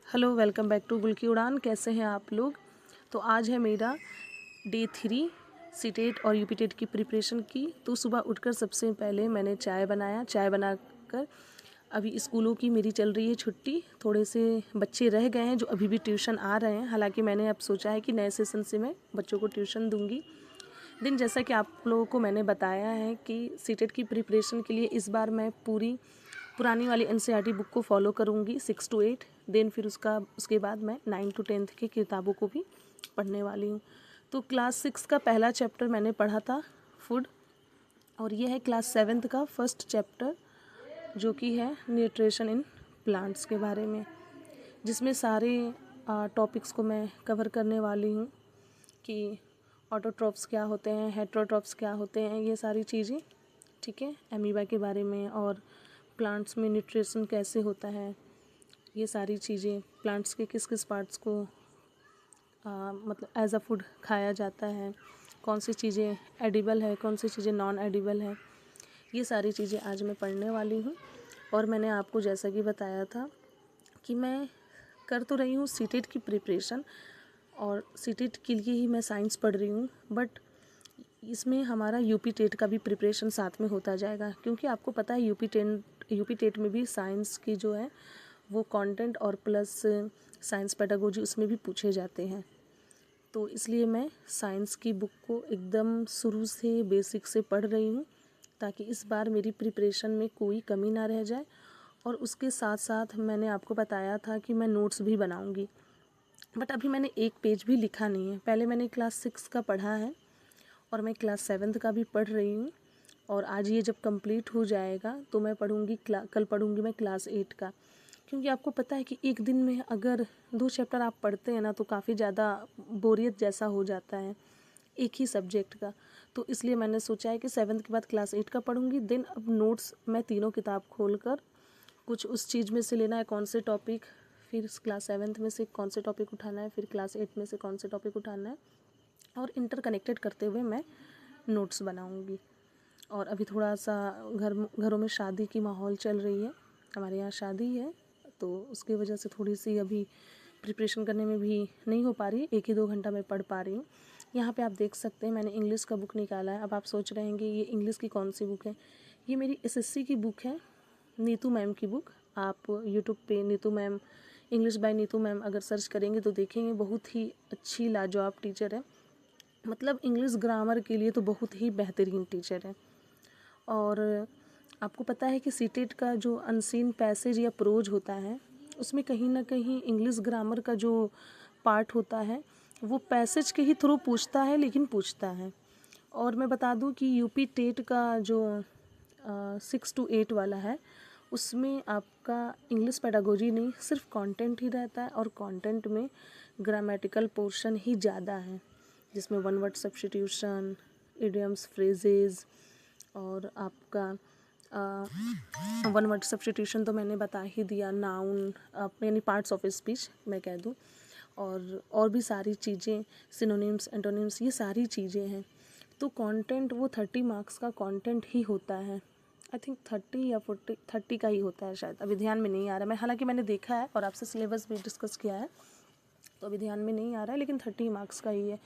Hello, welcome back to गुल की उड़ान। कैसे हैं आप लोग? तो आज है मेरा डे 3 सीटेट और यूपीटेट की प्रिपरेशन की। तो सुबह उठकर सबसे पहले मैंने चाय बनाया। चाय बनाकर अभी स्कूलों की मेरी चल रही है छुट्टी। थोड़े से बच्चे रह गए हैं जो अभी भी ट्यूशन आ रहे हैं। हालांकि मैंने अब सोचा है कि नए सेशन से मैं बच्चों को ट्यूशन दूंगी। दिन जैसा कि आप लोगों को मैंने बताया है कि सीटेट की प्रिपरेशन के लिए इस बार मैं पूरी पुरानी वाली एनसीईआरटी बुक को फॉलो करूँगी 6 to 8। देन फिर उसके बाद मैं 9 to 10 की किताबों को भी पढ़ने वाली हूँ। तो क्लास 6 का पहला चैप्टर मैंने पढ़ा था फूड, और ये है क्लास 7 का फर्स्ट चैप्टर जो कि है न्यूट्रिशन इन प्लांट्स के बारे में, जिसमें सारे टॉपिक्स को मैं कवर करने वाली हूँ कि ऑटोट्रॉफ्स क्या होते हैं, हेटरोट्रॉफ्स क्या होते हैं, ये सारी चीज़ें। ठीक है, अमीबा के बारे में और प्लांट्स में न्यूट्रिशन कैसे होता है, ये सारी चीज़ें। प्लांट्स के किस किस पार्ट्स को मतलब एज अ फूड खाया जाता है, कौन सी चीज़ें एडिबल है, कौन सी चीज़ें नॉन एडिबल है, ये सारी चीज़ें आज मैं पढ़ने वाली हूँ। और मैंने आपको जैसा कि बताया था कि मैं कर तो रही हूँ सीटेट की प्रिपरेशन, और सीटेट के लिए ही मैं साइंस पढ़ रही हूँ, बट इसमें हमारा यूपी टेट का भी प्रिपरेशन साथ में होता जाएगा। क्योंकि आपको पता है यूपी टेट में भी साइंस की जो है वो कंटेंट और प्लस साइंस पेडागोजी उसमें भी पूछे जाते हैं। तो इसलिए मैं साइंस की बुक को एकदम शुरू से बेसिक से पढ़ रही हूँ, ताकि इस बार मेरी प्रिपरेशन में कोई कमी ना रह जाए। और उसके साथ साथ मैंने आपको बताया था कि मैं नोट्स भी बनाऊँगी, बट अभी मैंने एक पेज भी लिखा नहीं है। पहले मैंने क्लास 6 का पढ़ा है और मैं क्लास 7 का भी पढ़ रही हूँ, और आज ये जब कंप्लीट हो जाएगा तो मैं कल पढ़ूँगी मैं क्लास 8 का। क्योंकि आपको पता है कि एक दिन में अगर 2 चैप्टर आप पढ़ते हैं ना तो काफ़ी ज़्यादा बोरियत जैसा हो जाता है एक ही सब्जेक्ट का। तो इसलिए मैंने सोचा है कि 7 के बाद क्लास 8 का पढ़ूँगी। देन अब नोट्स मैं तीनों किताब खोल कर कुछ उस चीज़ में से लेना है, कौन से टॉपिक, फिर क्लास 7 में से कौन से टॉपिक उठाना है, फिर क्लास 8 में से कौन से टॉपिक उठाना है, और इंटरकनेक्टेड करते हुए मैं नोट्स बनाऊंगी। और अभी थोड़ा सा घरों में शादी की माहौल चल रही है, हमारे यहाँ शादी है, तो उसकी वजह से थोड़ी सी अभी प्रिपरेशन करने में भी नहीं हो पा रही। 1 ही 2 घंटा मैं पढ़ पा रही हूँ। यहाँ पे आप देख सकते हैं मैंने इंग्लिश का बुक निकाला है। अब आप सोच रहे हैं कि ये इंग्लिश की कौन सी बुक है। ये मेरी एसएससी की बुक है, नीतू मैम की बुक। आप यूट्यूब पे Neetu ma'am, English by Neetu ma'am अगर सर्च करेंगे तो देखेंगे, बहुत ही अच्छी लाजवाब टीचर है। मतलब इंग्लिश ग्रामर के लिए तो बहुत ही बेहतरीन टीचर है। और आपको पता है कि सीटेट का जो अनसीन पैसेज या प्रोज होता है उसमें कहीं ना कहीं इंग्लिश ग्रामर का जो पार्ट होता है वो पैसेज के ही थ्रू पूछता है, लेकिन पूछता है। और मैं बता दूं कि यूपी टेट का जो 6 to 8 वाला है उसमें आपका इंग्लिश पेडागोजी नहीं, सिर्फ कंटेंट ही रहता है, और कंटेंट में ग्रामेटिकल पोर्शन ही ज़्यादा है, जिसमें one word substitution, idioms, phrases, और आपका वन वर्ड सब्स्टिट्यूशन तो मैंने बता ही दिया, नाउन यानी पार्ट्स ऑफ स्पीच मैं कह दूँ, और भी सारी चीज़ें, सिनोनिम्स, एंटोनिम्स, ये सारी चीज़ें हैं। तो कंटेंट वो 30 मार्क्स का कंटेंट ही होता है। आई थिंक 30 या 30 का ही होता है शायद, अभी ध्यान में नहीं आ रहा। मैं हालांकि मैंने देखा है और आपसे सिलेबस भी डिस्कस किया है, तो अभी ध्यान में नहीं आ रहा है, लेकिन 30 मार्क्स का ही है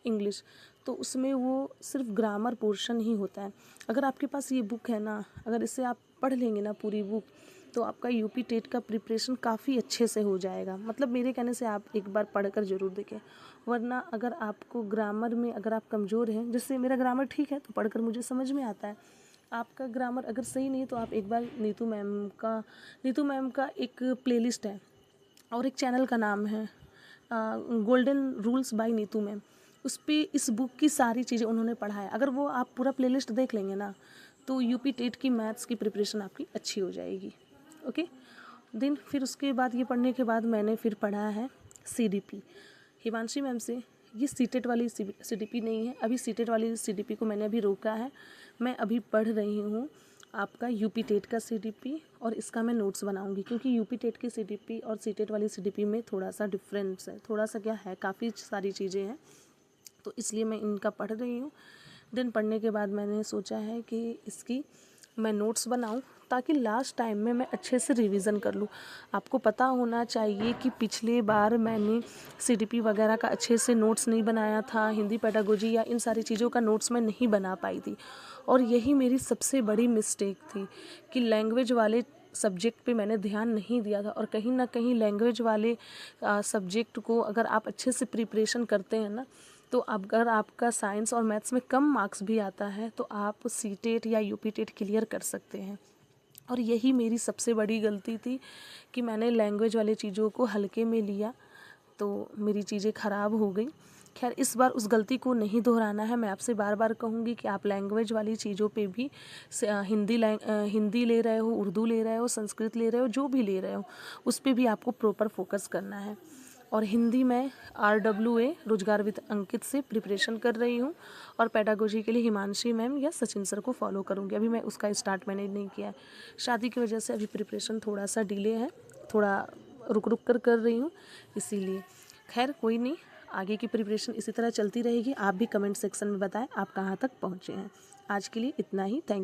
इंग्लिश। तो उसमें वो सिर्फ ग्रामर पोर्शन ही होता है। अगर आपके पास ये बुक है ना, अगर इसे आप पढ़ लेंगे ना पूरी बुक, तो आपका यूपी टेट का प्रिपरेशन काफ़ी अच्छे से हो जाएगा। मतलब मेरे कहने से आप एक बार पढ़ कर ज़रूर देखें। वरना अगर आपको ग्रामर में अगर आप कमज़ोर हैं, जैसे मेरा ग्रामर ठीक है तो पढ़कर मुझे समझ में आता है, आपका ग्रामर अगर सही नहीं तो आप एक बार नीतू मैम का एक प्लेलिस्ट है और एक चैनल का नाम है golden rules by Neetu ma'am, उस पर इस बुक की सारी चीज़ें उन्होंने पढ़ाया। अगर वो आप पूरा प्लेलिस्ट देख लेंगे ना तो यूपी टेट की मैथ्स की प्रिपरेशन आपकी अच्छी हो जाएगी। ओके, देन फिर उसके बाद ये पढ़ने के बाद मैंने फिर पढ़ा है सीडीपी हिमांशी मैम से। ये सीटेट वाली सीडीपी नहीं है, अभी सीटेट वाली सीडीपी को मैंने अभी रोका है। मैं अभी पढ़ रही हूँ आपका यूपी टेट का सीडीपी, और इसका मैं नोट्स बनाऊंगी, क्योंकि यूपी टेट की सीडीपी और सीटेट वाली सीडीपी में थोड़ा सा डिफरेंस है, थोड़ा सा क्या है, काफ़ी सारी चीज़ें हैं, तो इसलिए मैं इनका पढ़ रही हूँ। देन पढ़ने के बाद मैंने सोचा है कि इसकी मैं नोट्स बनाऊँ, ताकि लास्ट टाइम में मैं अच्छे से रिवीजन कर लूँ। आपको पता होना चाहिए कि पिछले बार मैंने CDP वगैरह का अच्छे से नोट्स नहीं बनाया था, हिंदी पेडागोजी या इन सारी चीज़ों का नोट्स मैं नहीं बना पाई थी, और यही मेरी सबसे बड़ी मिस्टेक थी कि लैंग्वेज वाले सब्जेक्ट पे मैंने ध्यान नहीं दिया था। और कहीं ना कहीं लैंग्वेज वाले सब्जेक्ट को अगर आप अच्छे से प्रिपरेशन करते हैं ना, तो अगर आपका साइंस और मैथ्स में कम मार्क्स भी आता है तो आप सीटेट या यूपीटेट क्लियर कर सकते हैं। और यही मेरी सबसे बड़ी गलती थी कि मैंने लैंग्वेज वाले चीज़ों को हल्के में लिया, तो मेरी चीज़ें ख़राब हो गई। खैर, इस बार उस गलती को नहीं दोहराना है। मैं आपसे बार बार कहूँगी कि आप लैंग्वेज वाली चीज़ों पे भी हिंदी ले रहे हो, उर्दू ले रहे हो, संस्कृत ले रहे हो, जो भी ले रहे हो, उस पे भी आपको प्रॉपर फोकस करना है। और हिंदी में RWA रोजगार विद अंकित से प्रिपरेशन कर रही हूँ, और पेडागोजी के लिए हिमांशी मैम या सचिन सर को फॉलो करूँगी। अभी मैं उसका स्टार्ट मैंने नहीं किया है, शादी की वजह से अभी प्रिपरेशन थोड़ा सा डिले है, थोड़ा रुक रुक कर रही हूँ इसीलिए। खैर कोई नहीं, आगे की प्रिपरेशन इसी तरह चलती रहेगी। आप भी कमेंट सेक्शन में बताएं आप कहाँ तक पहुँचे हैं। आज के लिए इतना ही, थैंक यू।